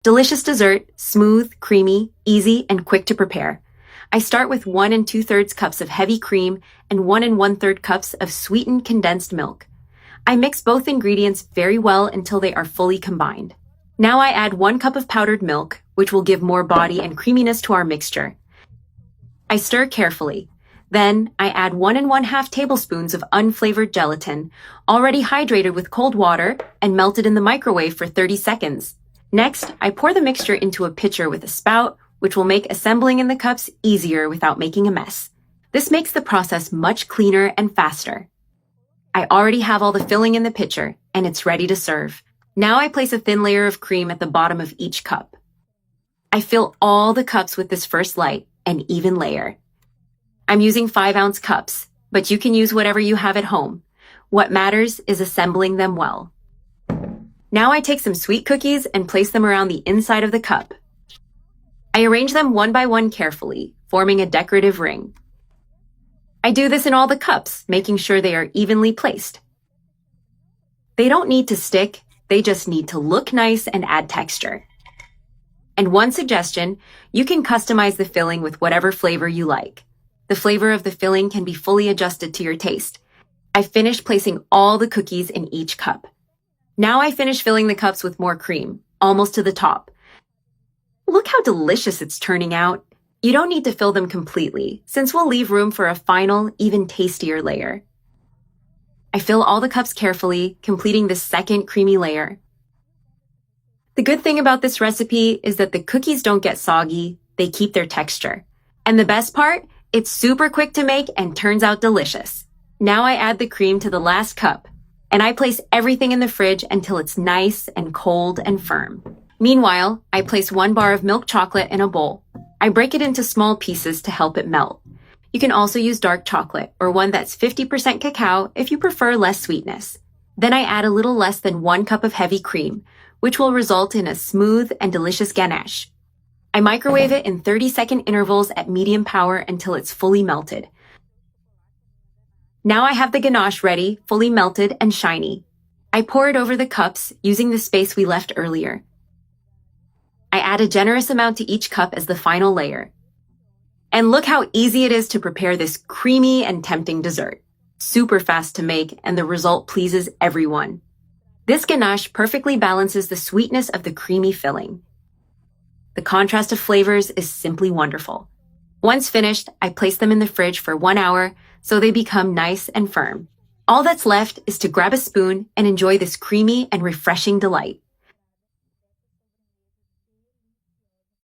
Delicious dessert, smooth, creamy, easy, and quick to prepare. I start with 1 2/3 cups of heavy cream and 1 1/3 cups of sweetened condensed milk. I mix both ingredients very well until they are fully combined. Now I add 1 cup of powdered milk, which will give more body and creaminess to our mixture. I stir carefully. Then I add 1 1/2 tablespoons of unflavored gelatin, already hydrated with cold water and melted in the microwave for 30 seconds. Next, I pour the mixture into a pitcher with a spout, which will make assembling in the cups easier without making a mess. This makes the process much cleaner and faster. I already have all the filling in the pitcher, and it's ready to serve. Now I place a thin layer of cream at the bottom of each cup. I fill all the cups with this first light and even layer. I'm using 5-ounce cups, but you can use whatever you have at home. What matters is assembling them well. Now I take some sweet cookies and place them around the inside of the cup. I arrange them one by one carefully, forming a decorative ring. I do this in all the cups, making sure they are evenly placed. They don't need to stick, they just need to look nice and add texture. And one suggestion, you can customize the filling with whatever flavor you like. The flavor of the filling can be fully adjusted to your taste. I finished placing all the cookies in each cup. Now I finish filling the cups with more cream, almost to the top. Look how delicious it's turning out. You don't need to fill them completely, since we'll leave room for a final, even tastier layer. I fill all the cups carefully, completing the second creamy layer. The good thing about this recipe is that the cookies don't get soggy, they keep their texture. And the best part, it's super quick to make and turns out delicious. Now I add the cream to the last cup, and I place everything in the fridge until it's nice and cold and firm. Meanwhile, I place 1 bar of milk chocolate in a bowl. I break it into small pieces to help it melt. You can also use dark chocolate or one that's 50% cacao if you prefer less sweetness. Then I add a little less than 1 cup of heavy cream, which will result in a smooth and delicious ganache. I microwave it in 30-second intervals at medium power until it's fully melted. Now I have the ganache ready, fully melted and shiny. I pour it over the cups using the space we left earlier. I add a generous amount to each cup as the final layer. And look how easy it is to prepare this creamy and tempting dessert. Super fast to make, and the result pleases everyone. This ganache perfectly balances the sweetness of the creamy filling. The contrast of flavors is simply wonderful. Once finished, I place them in the fridge for 1 hour so they become nice and firm. All that's left is to grab a spoon and enjoy this creamy and refreshing delight.